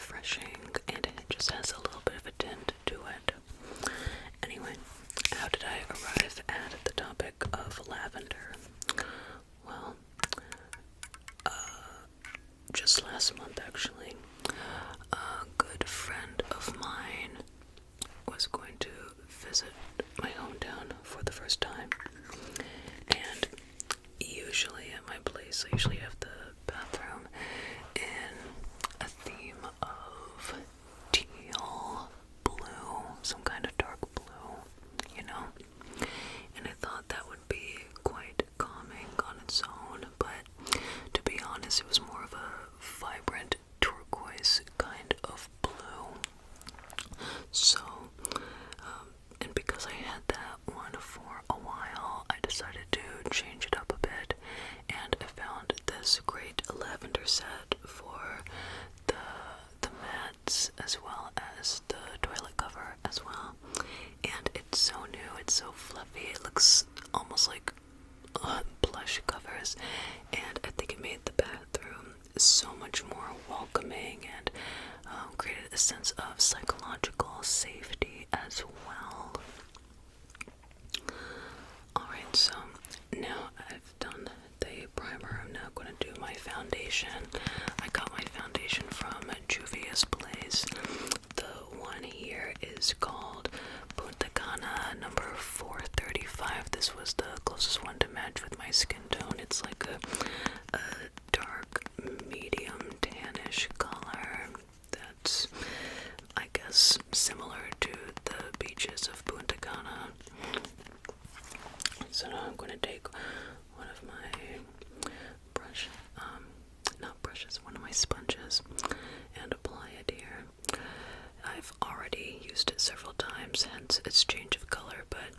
refreshing, and it just has a little bit of a tint to it. Anyway, how did I arrive at the topic of lavender? Well, just last month actually, a good friend of mine was going to visit my hometown for the first time, and usually at my place I usually have the bathroom in a theme of teal blue, some kind of dark blue, you know, and I thought that would be quite calming on its own, but to be honest, it was more of a vibrant turquoise kind of blue. So, and because I had that one for a while, I decided to change it up a bit, and I found this great lavender set for the mats as well as the toilet cover as well. And it's so new, it's so fluffy, it looks almost like plush covers, and I think it made the bathroom so much more welcoming and created a sense of psychological safety as well. Alright, so now I've done the primer, I'm now going to do my foundation. I got my foundation from Juvia's Place. The one here is called Punta Cana number 435. This was the closest one to match with my skin tone. It's like a dark, medium tannish color that's, I guess, similar to the beaches of Punta Cana. So now I'm going to take one of my one of my sponges and apply it here. I've already used it several times, hence its change of color, but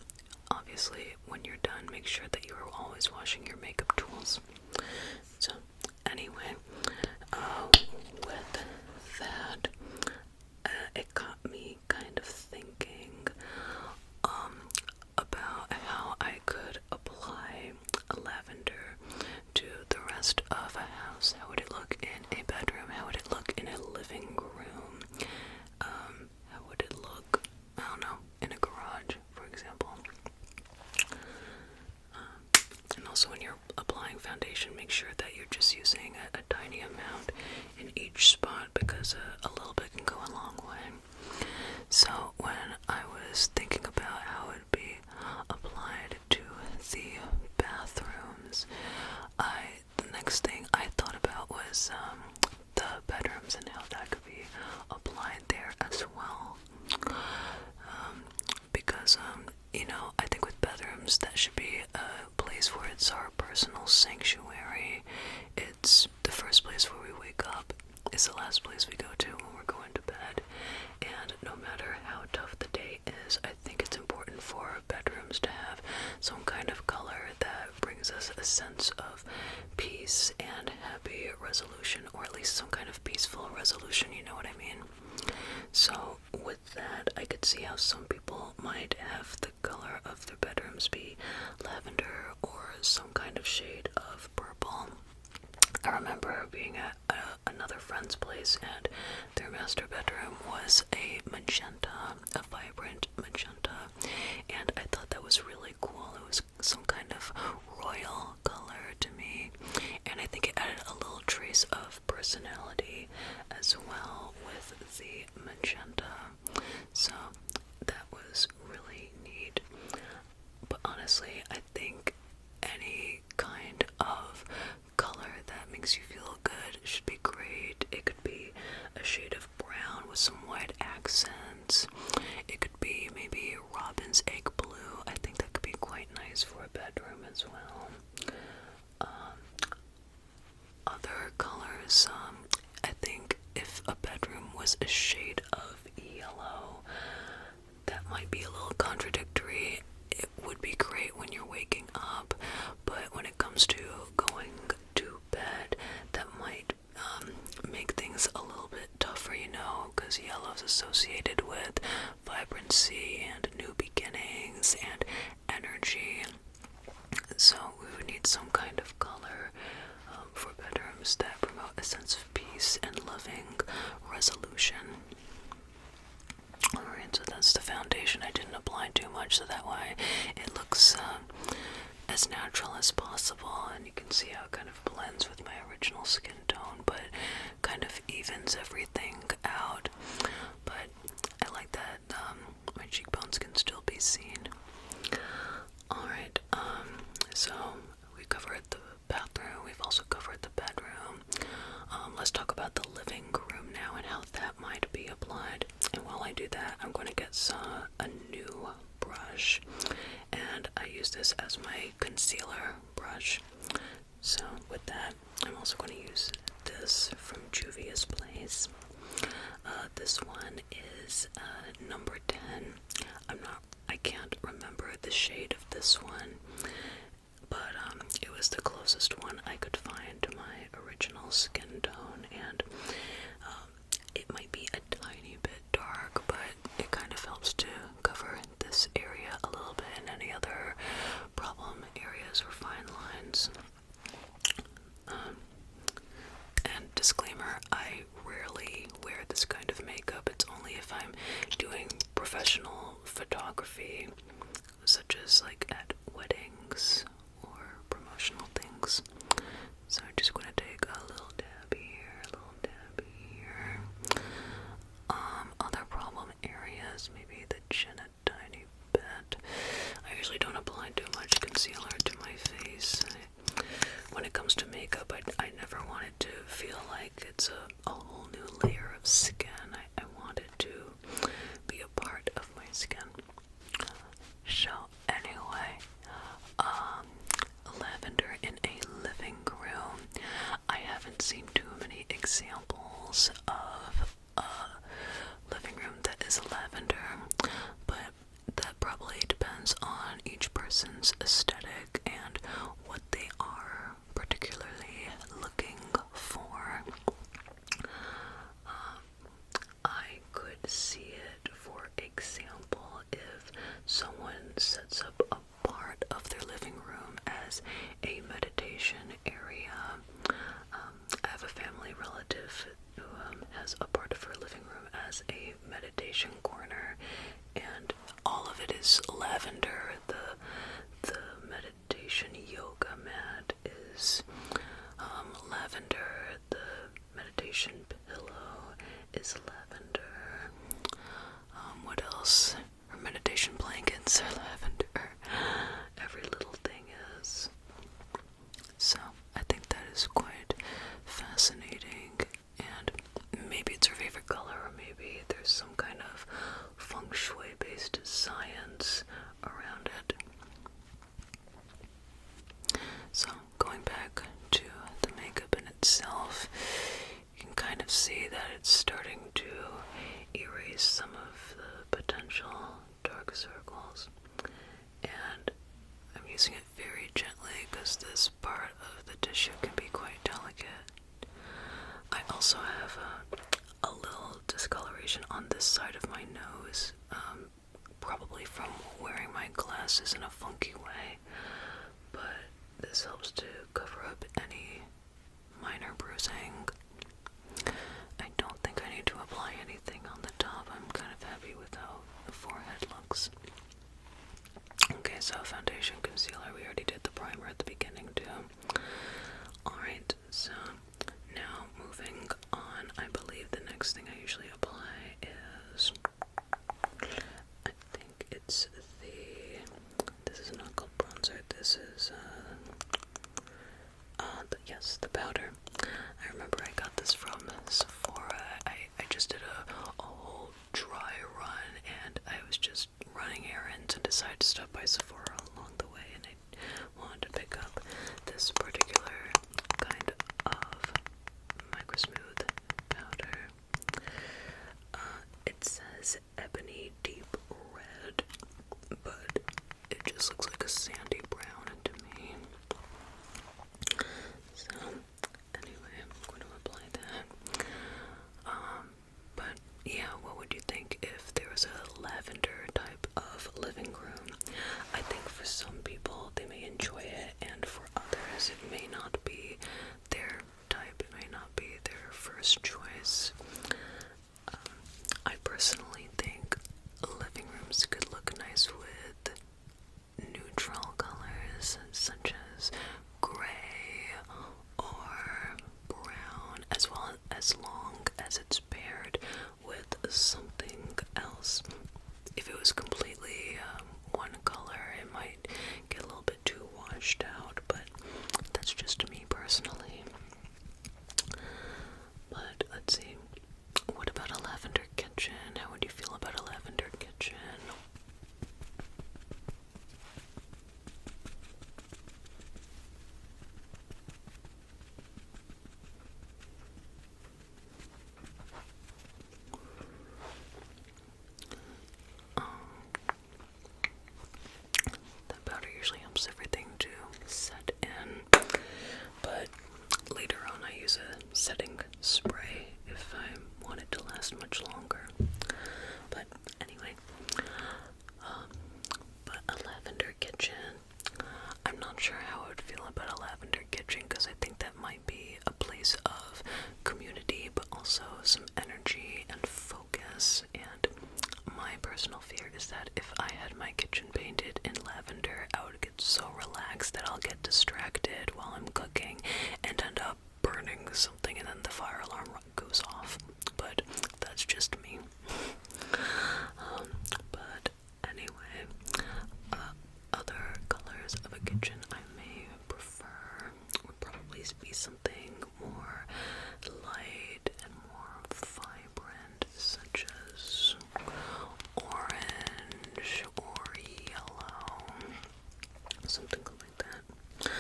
obviously when you're done, make sure that you are always washing your makeup tools. So anyway, with that, it got me kind of thinking about how I could apply lavender to the rest of a house. How would it look in a bedroom? How would it look in a living room? How would it look, I don't know, in a garage, for example? And also when you're applying foundation, make sure that you're just using a tiny amount in each spot, because a little bit can go a long way. So when I was thinking about how it would be applied to the bathrooms, the next thing I thought about was the bedrooms and how that could be applied there as well. Because, you know, I think with bedrooms, that should be a place where it's our personal sanctuary. It's the first place where we wake up. It's the last place we go to when we're going to bed. And no matter how tough the day is, I think it's important for bedrooms to have some kind of color that brings us a sense of peace and happy resolution, or at least some kind of peaceful resolution, you know what I mean? So with that, I could see how some people might have the color of their bedrooms be lavender or some kind of shade of purple. I remember being at another friend's place, and their master bedroom was a magenta, a vibrant magenta, and I thought that was really cool. It was some kind of royal color to me, and I think it added a little trace of personality as well with the magenta. So that was really neat. But honestly, I think any kind of color that makes you feel good should be great. It could be a shade of brown with some white accents. It could be maybe robin's egg blue. I think that could be quite nice for a bedroom as well. Other colors, I think if a bedroom was a shade of yellow, that might be a little contradictory. It would be great when you're waking up, but when it comes to going to bed, that might make things a little bit tougher, you know, because yellow is associated with vibrancy and new beginnings and energy. So we would need some kind of color for bedrooms that promote a sense of peace and loving resolution. Alright, so that's the foundation. I didn't apply too much, so that way it looks as natural as possible, and you can see how it kind of blends with my original skin tone, but kind of evens everything out. But I like that my cheekbones can still be seen. Alright, so we covered the bathroom, we've also covered the bedroom. Let's talk about the living room now and how that might be applied. And while I do that, I'm going to get a new brush, and I use this as my concealer brush. So with that, I'm also going to use this from Juvia's Place. This one is number 10. I can't remember the shade of this one, but it was the closest one I could find to my original skin tone, and it might be a tiny bit dark, but it kind of helps to cover this area a little bit, and any other problem areas or fine lines. And disclaimer, I rarely wear this kind of makeup. It's only if I'm doing professional photography, such as like at weddings or promotional things. So I'm just going to take a little dab here, a little dab here. Other problem areas, maybe the chin a tiny bit. I usually don't apply too much concealer to my face. When it comes to makeup, I never want it to feel like it's a whole new layer of skin. I want it to be a part of my skin. So anyway, lavender in a living room. I haven't seen too many examples of a living room that is lavender, but that probably depends on each person's aesthetic and what they are particularly looking for. I could see it, for example, if someone sets up a part of their living room as a meditation area. I have a family relative who has a part of her living room as a meditation corner, and all of it is lavender. The meditation yoga mat is lavender. The meditation pillow is lavender. What else? Her meditation blankets are lavender. Every little thing is. So I think that is quite fascinating, and maybe it's her favorite color, or maybe there's some kind of feng shui based science around it. So going back to the makeup in itself, you can kind of see that it's starting to erase some of the potential dark circles, and I'm using it very gently because this part of the tissue can be quite delicate. I also have a little discoloration on this side of my nose, probably from wearing my glasses in a funky way, but this helps to cover up any minor bruising. I don't think I need to apply anything on the top. I'm kind of happy with how the forehead looks. Okay, so foundation, concealer, we already did the primer at the beginning too. Alright, so now moving on, I believe the next thing I usually apply is, I think it's this is not called bronzer, this is, yes, the powder. I remember I got this from Sephora. I just did a whole dry run, and I was just running errands and decided to stop by Sephora along the way, and I wanted to pick up this particular kind of micro smooth powder. It says ebony deep red, but it just looks like a sandy brown to me. So anyway, I'm going to apply that. But yeah, what would you think if there was a lavender type of living room? I think for some people they may enjoy it, and for others it may not be their type, it may not be their first choice. something else. If it was completely one color, it might get a little bit too washed out, but that's just me personally. But let's see, what about a lavender kitchen? How would you feel about a lavender kitchen? That powder usually helps everything to set in, but later on I use a setting spray if I want it to last much longer. But anyway, but a lavender kitchen, I'm not sure how I would feel about a lavender kitchen, because I think that might be a place of community, but also some energy and focus. And my personal fear is that if I had my kitchen painted in lavender, I would get so relaxed that I'll get distracted while I'm cooking and end up burning something, and then the fire alarm goes off. But that's just me. But anyway, other colors of a kitchen I may prefer would probably be something more light and more vibrant, such as orange or yellow, something like that.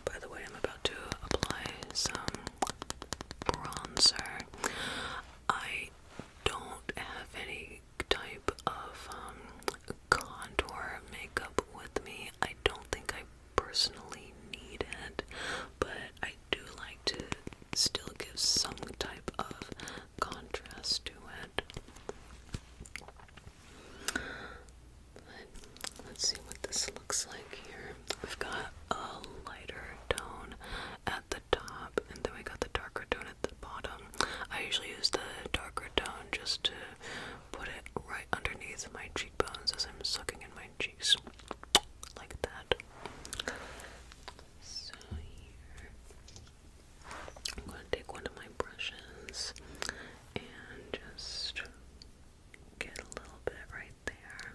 By the way, I'm about to apply some bronzer. I don't have any type of contour makeup with me. I don't think I personally need it, but I do like to still give some type of contrast to it. But let's see what this looks like here. We've got a lighter tone at the top, and then we got the darker tone at the bottom. I usually use the darker tone just to put it right underneath my cheekbones as I'm sucking in my cheeks, like that. So here, I'm going to take one of my brushes and just get a little bit right there.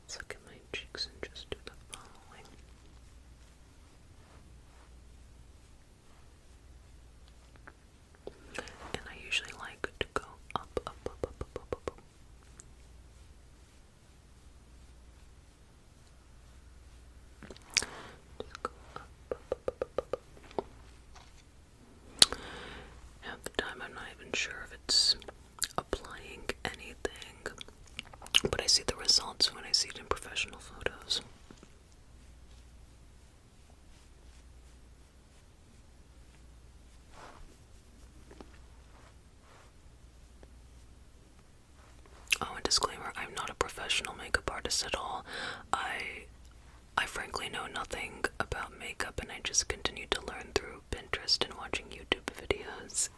Suck in my cheeks and just do the following. And I usually like to go up, up, up, up, up, up, up. Just go up, up, up, up, up, up. Half the time I'm not even sure if it's applying anything, but I see the results when I see it in professional photos. Oh, and disclaimer, I'm not a professional makeup artist at all. I frankly know nothing about makeup, and I just continue to learn through Pinterest and watching YouTube videos.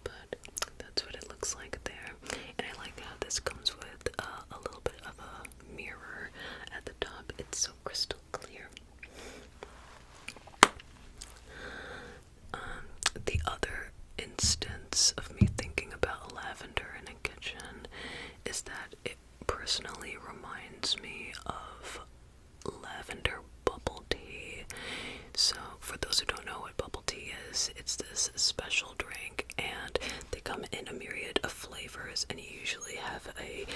But that's what it looks like there. And I like how this comes with a little bit of a mirror at the top. It's so crystal clear. The other instance of me thinking about lavender in a kitchen is that it personally reminds me of lavender bubble tea. So for those who don't know what bubble tea is, it's this special drink, and they come in a myriad of flavors, and you usually have a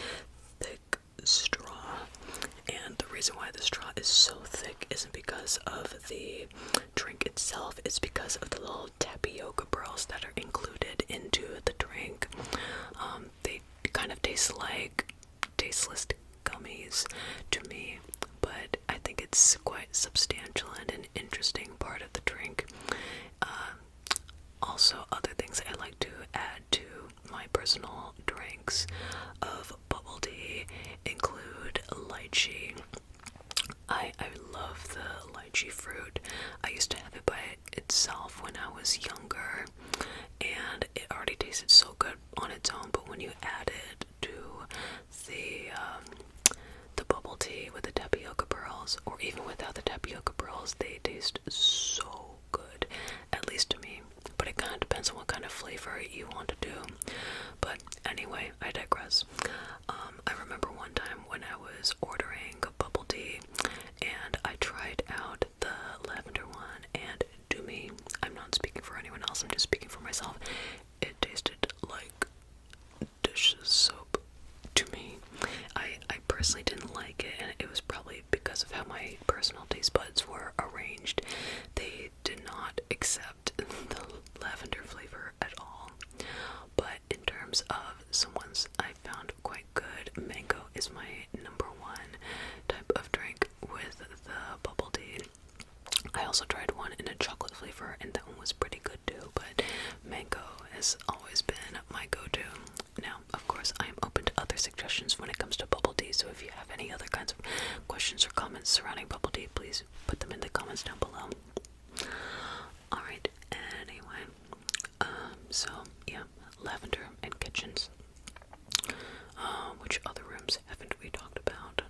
thick straw. And the reason why the straw is so thick isn't because of the drink itself, it's because of the little tapioca pearls that are included into the drink. They kind of taste like tasteless gummies to me, but I think it's quite substantial and an interesting part of the drink. Also, other things I like to add to my personal drinks of bubble tea include lychee. I love the lychee fruit. I used to have it by itself when I was younger, and it already tasted so good on its own, but when you add it to the bubble tea with the tapioca pearls, or even without the tapioca pearls, they taste so good, at least to me. But it kind of depends on what kind of flavor you want to do. terms of some ones I found quite good, mango is my number one type of drink with the bubble tea. I also tried one in a chocolate flavor, and that one was pretty good too, but mango has always been my go-to. Now, of course, I am open to other suggestions when it comes to bubble tea, so if you have any other kinds of questions or comments surrounding bubble tea, please put them in the comments down below. Alright, anyway, so, yeah, lavender and kitchens. Which other rooms haven't we talked about?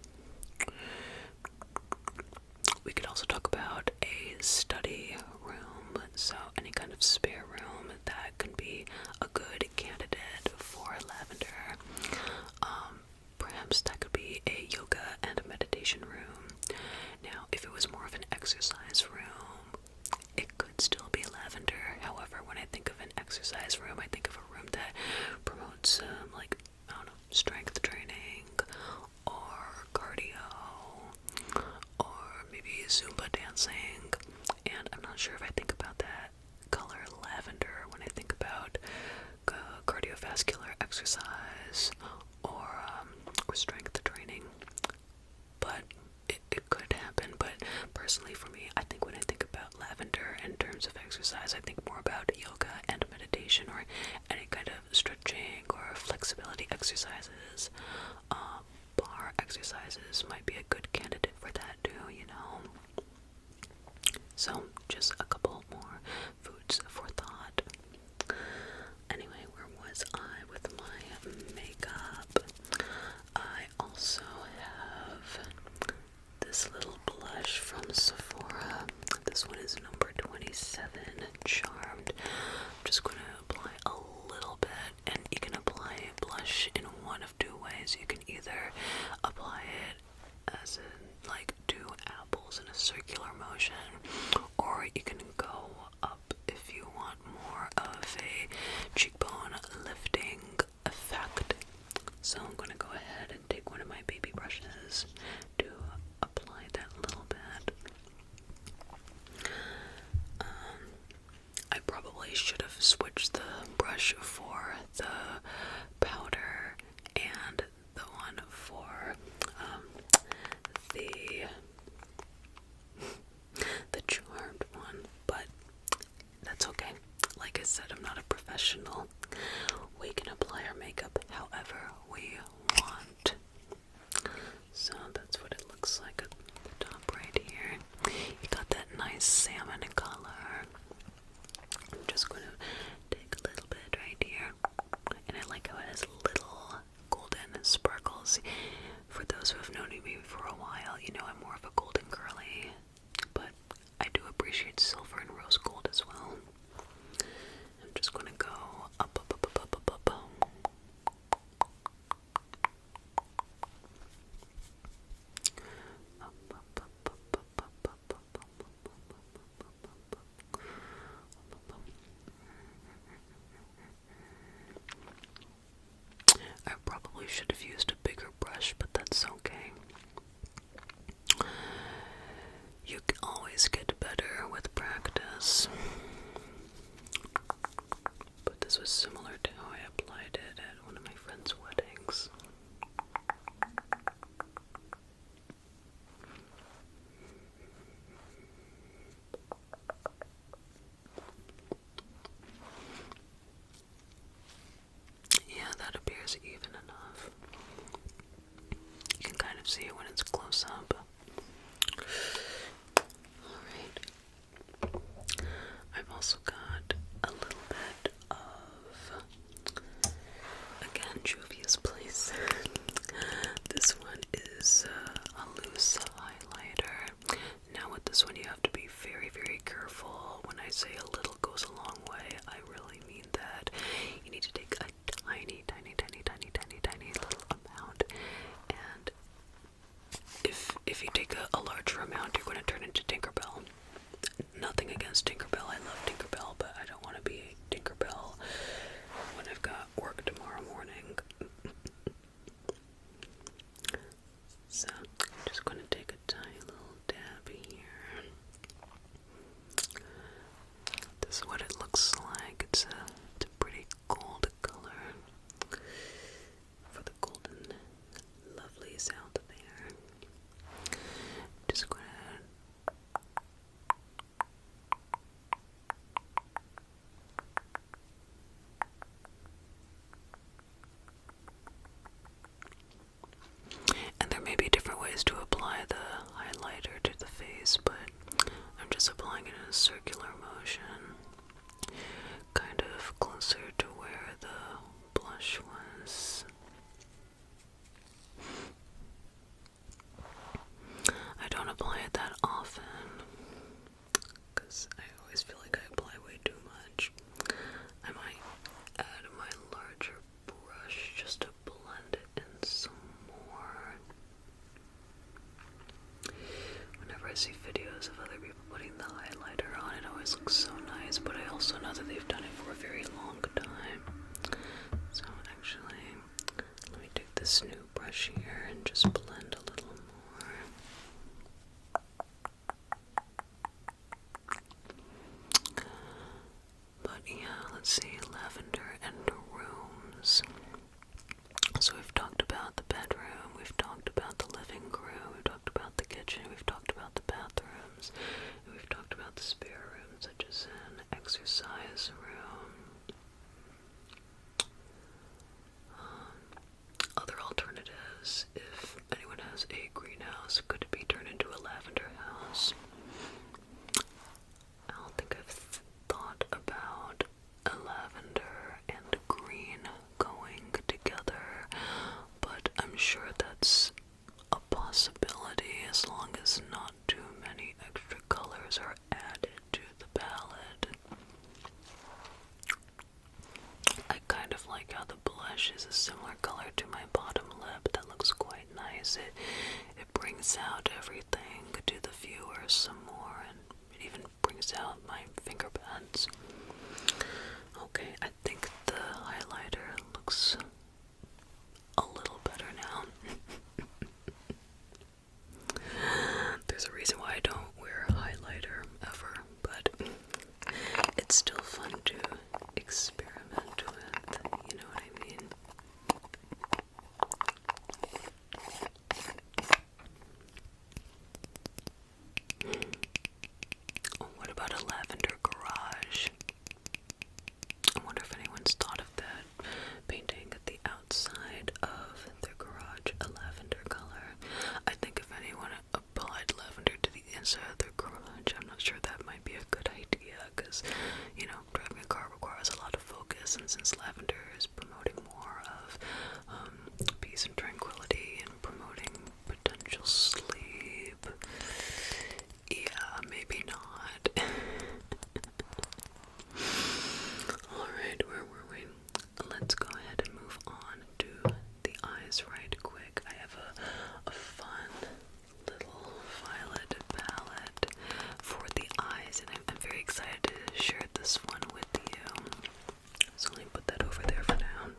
We could also talk about a study room, so any kind of spare room that can be a good candidate for lavender. Perhaps that could be a yoga and meditation room. Now, if it was more of an exercise room, it could still be lavender. However, when I think of an exercise room, I think of a room that promotes, like, I don't know, strength training, or cardio, or maybe Zumba dancing, and I'm not sure if I think about that color lavender when I think about cardiovascular exercise or strength training, but it could happen. But personally for me, I think when I think about lavender in terms of exercise, I think more about yoga and meditation, or any kind of stretching or flexibility exercises. Bar exercises might be a good candidate for that too, you know. So, just a couple more foods for thought. Anyway, where was I with my makeup? I also have this little blush from Sephora. This one is number 27, Charmed. I'm just going to apply a little bit, and you can apply blush in one of two ways. You can either apply it as in, like, two apples in a circular motion, or you can go up if you want more of a cheekbone lifting effect. So I'm going to go ahead and take one of my baby brushes to apply that little bit. I probably should have switched the brush for the powder and the one for the Charmed one, but that's okay. Like I said, I'm not a professional. We can apply our makeup however we want. So that's what it looks like at the top right here. You got that nice salmon color. I'm just going to take a little bit right here, and I like how it has little golden sparkles. For those who have known me for a while, you know I'm more of a golden girly, but I do appreciate silver and rose gold as well. I'm just going to go up, up, up, up, up, up, up. I probably should have used a bigger brush, but that's okay. You can always get better with practice. But this was similar to how I applied it at one of my friend's weddings. Yeah, that appears even enough. You can kind of see it when it's close up. Alright. I've also got a little bit of, again, Juvia's Place. This one is a loose highlighter. Now with this one you have to be very, very careful. When I say a little goes a long way, I really mean that. You need to take a tiny, tiny, tiny, tiny, tiny, tiny little amount, and if greenhouse. If anyone has a greenhouse, could it be turned into a lavender house? I don't think I've thought about a lavender and green going together, but I'm sure that's a possibility as long as not too many extra colors are added to the palette. I kind of like how the blush is a similar color to my bottom lip. That looks quite nice. It brings out everything to the viewer some more, and it even brings out my finger pads. Okay, I think the highlighter looks a little better now. There's a reason why I don't wear highlighter ever, but it's still fun to experiment with, you know what I mean? Oh, what about a lavender garage? I wonder if anyone's thought of that, painting the outside of their garage a lavender color. I think if anyone applied lavender to the inside of their garage, I'm not sure that might be a good idea, because, you know, driving a car requires a lot of focus, and since lavender is promoting more of peace and tranquility and promoting potential sleep, yeah, maybe not. Alright, where were we? Let's go ahead and move on to the eyes right quick. I have a fun little violet palette for the eyes, and I'm very excited to share this one with you. So let me put that over there for now.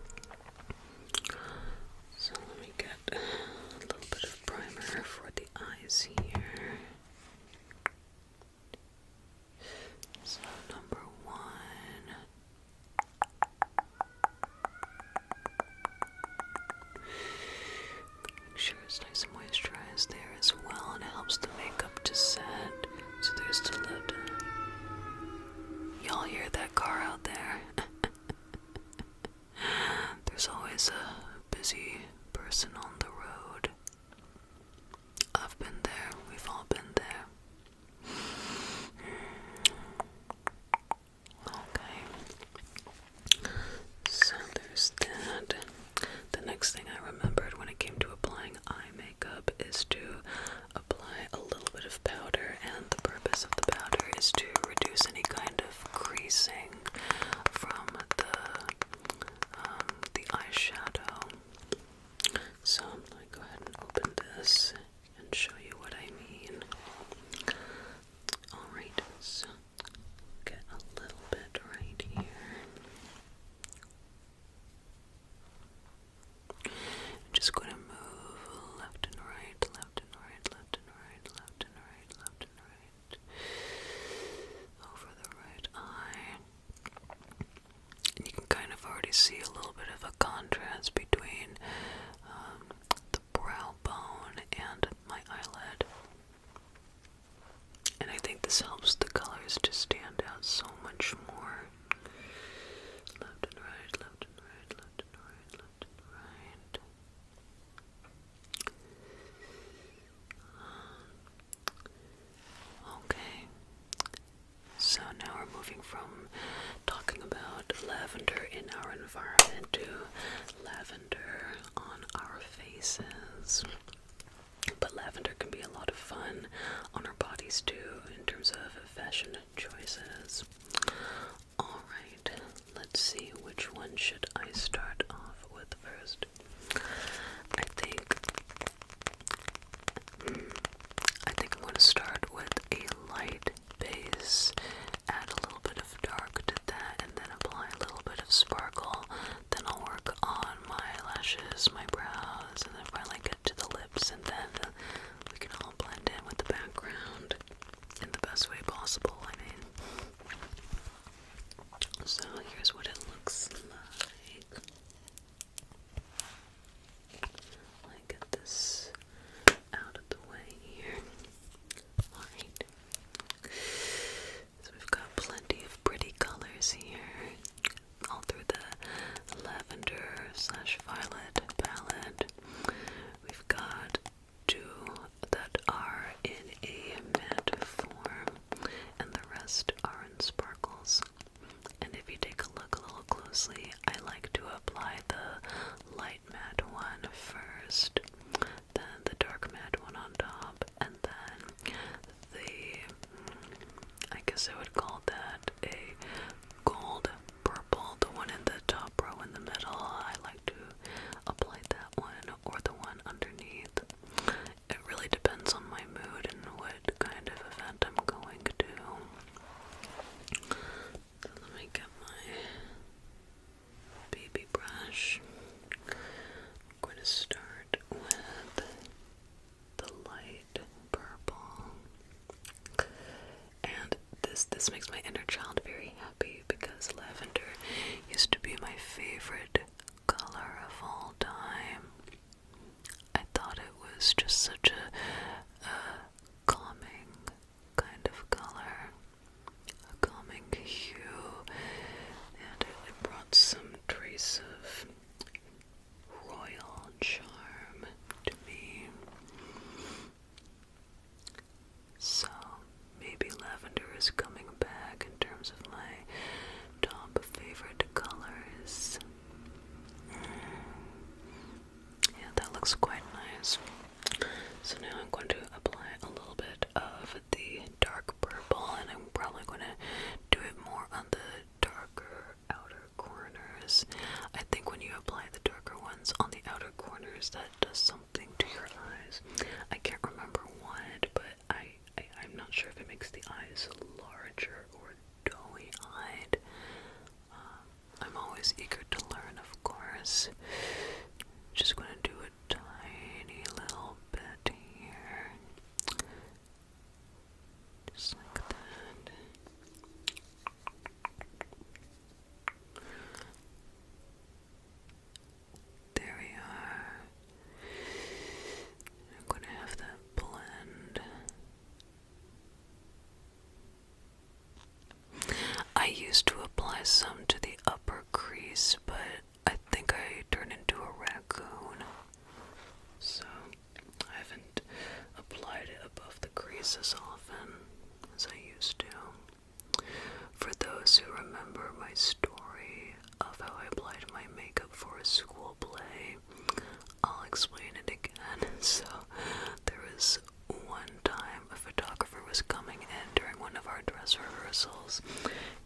So let me get a little bit of primer for the eyes here. So number 1. Make sure it's nice and moisturized there as well, and it helps the makeup to set. So there's the lid. Y'all hear that car out there? There's always a busy person on the road. I've been there. We've all been there. Okay. So there's that. The next thing I remembered when it came to applying eye makeup is to apply a little bit of powder, and the purpose of the powder is to reduce any kind of creasing from the eyeshadow. So I'm going to go ahead and open this and show you what I mean. Alright, so get a little bit right here. I'm just going to move left and right, left and right, left and right, left and right, left and right, over the right eye. And you can kind of already see a little bit of a contrast between the brow bone and my eyelid. And I think this helps the colors to stand out so much more. Left and right, left and right, left and right, left and right. Okay. So now we're moving from talking about lavender in our environment to lavender on our faces. But lavender can be a lot of fun on our bodies too, in terms of fashion choices. Alright, let's see, which one should I start off with first? I think I'm going to start with a light base, add a little bit of dark to that, and then apply a little bit of sparkle. Then I'll work on my lashes, my brows, and then finally get to the lips, and then we can all blend in with the background in the best way possible, I mean. So here's what it looks like. looks quite nice. So now I'm going to apply a little bit of the dark purple, and I'm probably going to do it more on the darker outer corners. I think when you apply the darker ones on the outer corners, that does something to your eyes. I can't remember what, but I'm not sure if it makes the eyes larger or doughy-eyed. I'm always eager to learn, of course. Just going to do a tiny little bit here. Just like that. There we are. I'm going to have that blend. I used to apply some to the upper crease, but I think I turned into a raccoon. So I haven't applied it above the crease as often as I used to. For those who remember my story of how I applied my makeup for a school play, I'll explain it again. So there was one time a photographer was coming in during one of our dress rehearsals,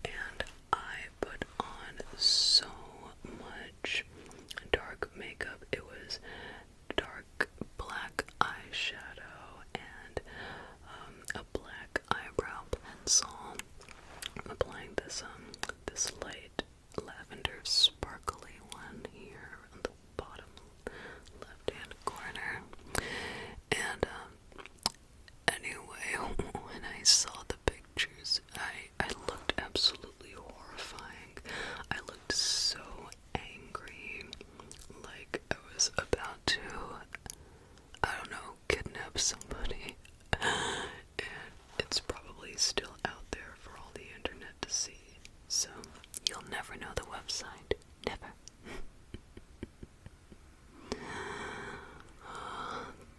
and I put on so much dark makeup. It was dark black eyeshadow and a black eyebrow pencil. I'm applying this light lavender sparkly one here on the bottom left hand corner. And anyway, when I saw the pictures, I looked absolutely horrifying. I looked so angry, like I was about to, I don't know, kidnap somebody. And it's probably still out there for all the internet to see. So you'll never know the website. Never.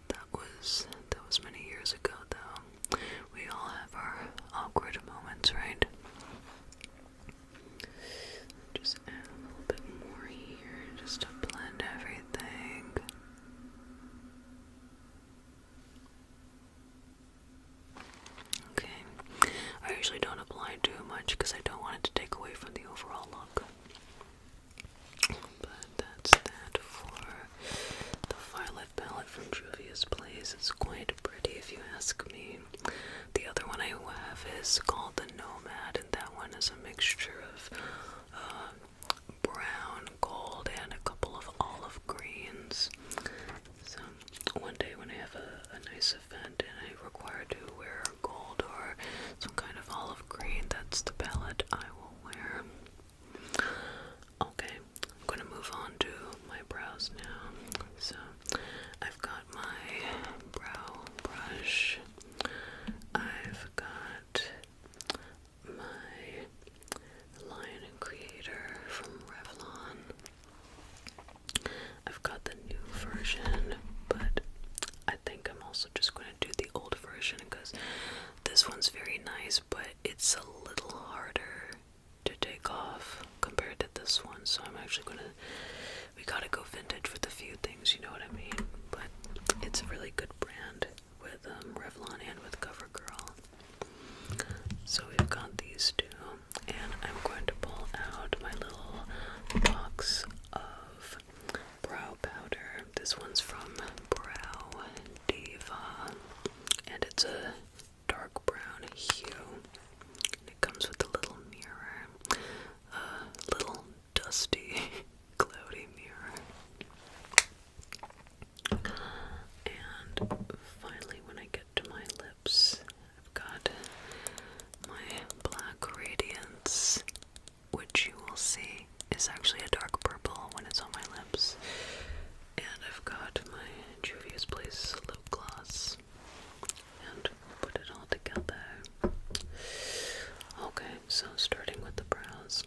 That was many years ago, though. We all have our awkward moments, right? Just add a little bit more here, just to blend everything. Okay. I usually don't apply too much because I don't want it to take away from the overall look. But that's that for the Violet palette from Juvia's Place. It's quite pretty if you ask me. The other one I have is called the Nomad, and that one is a mixture of brown, gold, and a couple of olive greens. So one day when I have a nice event and I require to wear gold or some kind of olive green, that's the palette I will wear. Okay, I'm going to move on to my brows now. So I've got my brow brush. I've got my Lion Creator from Revlon. I've got the new version, but I think I'm also just going to do the old version because this one's very nice, but it's a little harder to take off compared to this one. So I'm actually we gotta go vintage with a few things, you know what I mean? But it's a really good brand with Revlon and with CoverGirl. So we've got these two, and I'm going to pull out my little box of brow powder. This one's from Brow Diva, and it's a dark brown hue. And it comes with a little mirror, a little dusty, cloudy mirror. And finally, when I get to my lips, I've got my Black Radiance, which you will see is actually a dark purple when it's on my lips. And I've got my Juvia's Place lip gloss, and put it all together. Okay, so starting with the brows.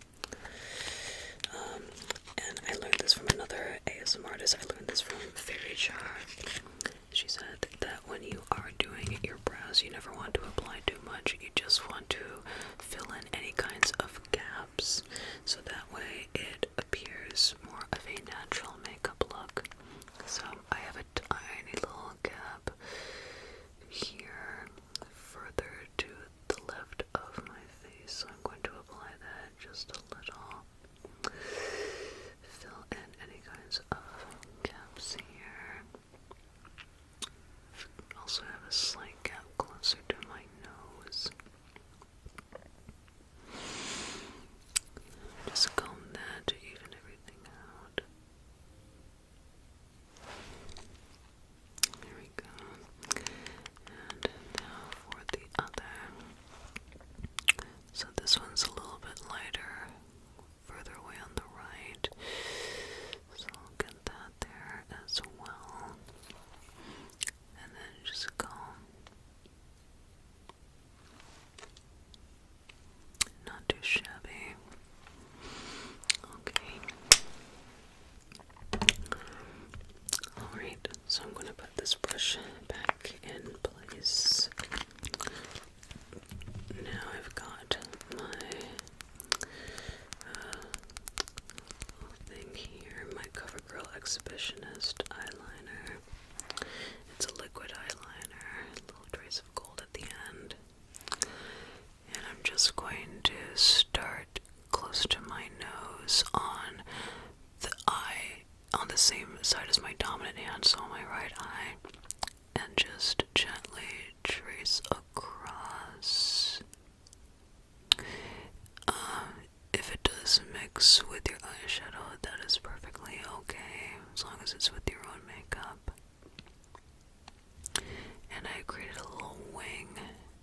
And I learned this from another ASMR artist. I learned this from Fairy Char. She said that when you are doing your brows, you never want to apply too much. You just want to fill in any kinds of gaps, so that way it appears more of a natural makeup look. So I have a Exhibitionist eyeliner. It's a liquid eyeliner, a little trace of gold at the end. And I'm just going to start close to my nose on the eye, on the same side as my dominant hand, so on my right eye, and just gently trace across. If it does mix with your eyeshadow, that is perfectly okay, as long as it's with your own makeup. And I created a little wing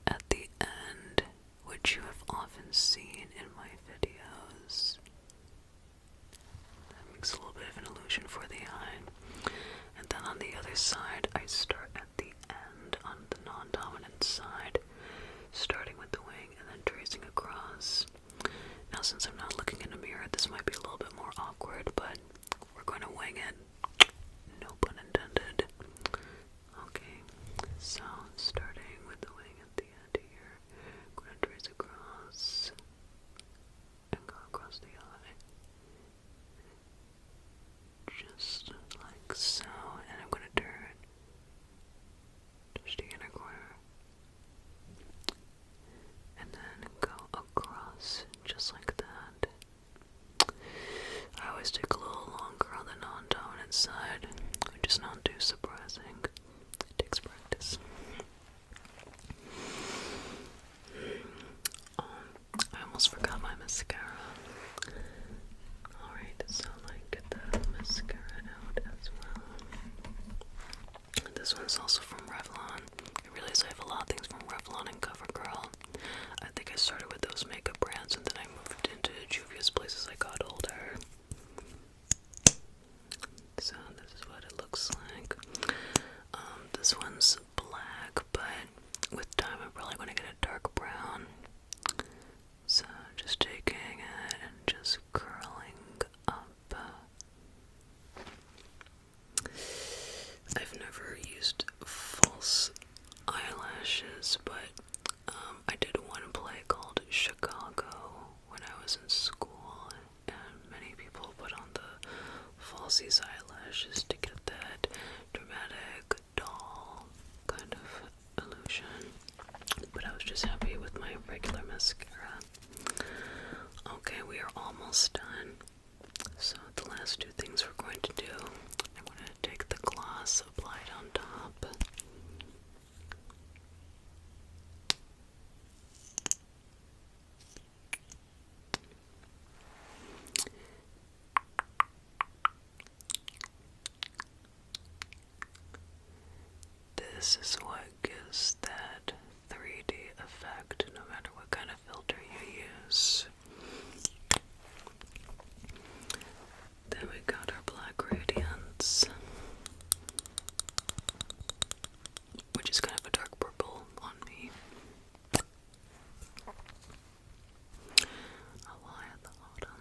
at the end, which you have often seen in my videos. That makes a little bit of an illusion for the eye. And then on the other side, I start at the end on the non-dominant side, starting with the wing and then tracing across. Now, since I'm not looking in a mirror, this might be a little bit more awkward, but we're going to wing it. No pun intended. Okay, so starting with the wing at the end here, I'm going to trace across and go across the eye. Just like so, and I'm going to turn just the inner corner. And then go across just like that. I always take a little longer on the non-dominant side, which is not too surprising. It takes practice. I almost forgot my mascara. Alright, so get the mascara out as well. This one's also from Revlon. I realize I have a lot of things from Revlon and CoverGirl. I think I started with those makeup brands and then I moved into Juvia's Place as I got older. So this is what it looks like. This one's black, but with time I'm probably going to get a dark brown. So just taking it and just curling up. I've never used false eyelashes, but I did one play called Chicago when I was in school, and many people put on the falsies eyelashes to get that dramatic doll kind of illusion, but I was just happy with my regular mascara. Okay, we are almost done. So the last two things we're going to do, I'm going to take the gloss, apply it on top. This is what gives that 3D effect, no matter what kind of filter you use. Then we got our black gradients, which is kind of a dark purple on me. A lie at the bottom.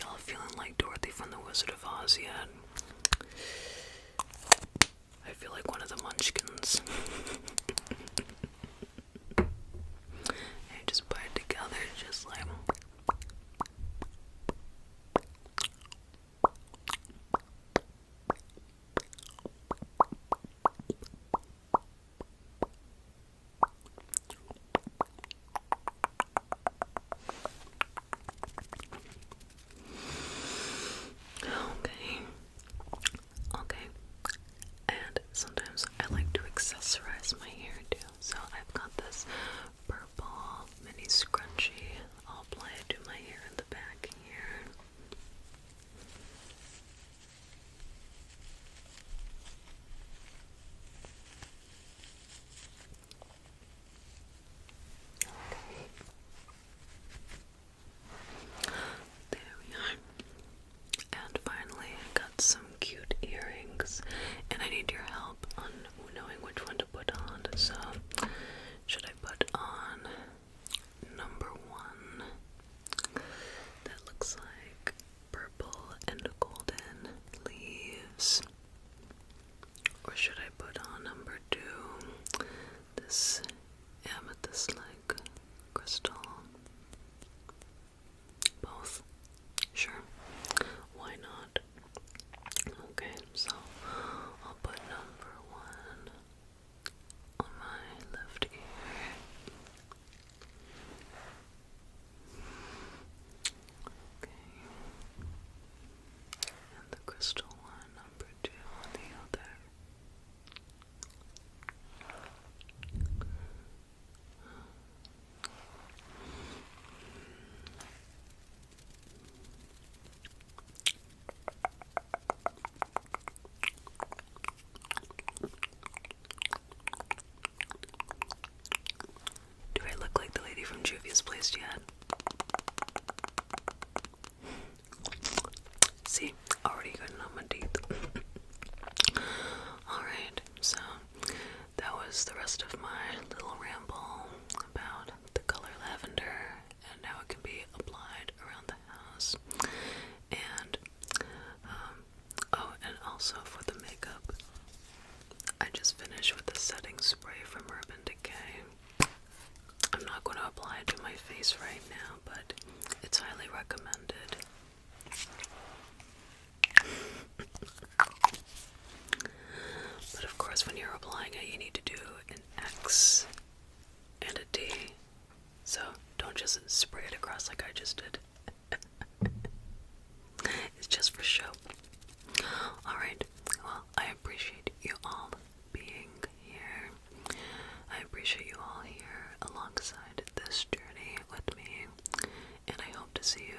Y'all feeling like Dorothy from The Wizard of Oz yet? I feel like one of the munchkins. And just put it together, just like... Okay. And sometimes I like to accessorize my hair too. So I've got this purple mini scrunchie. I'll apply it to my hair in the back here. Okay. There we are. And finally, I got some cute earrings, and I need your help on knowing which one to put on. So, should I put this amethyst-like crystal. Both? Sure. Why not? Okay, so I'll put number 1 on my left ear. Okay. And the crystal one, number 2 on the other. Do I look like the lady from Juvia's Place yet? See, already good on my teeth. Alright, so that was the rest of my little ramble about the color lavender and how it can be applied around the house. And, oh, and also for the makeup, I just finished with the setting spray from Urban Decay. I'm not going to apply it to my face right now, but it's highly recommended. But of course, when you're applying it, you need to do an X and a D. So don't just spray it across like I just did. It's just for show. Alright, well, I appreciate you all being here. I appreciate you all here alongside this journey with me. And I hope to see you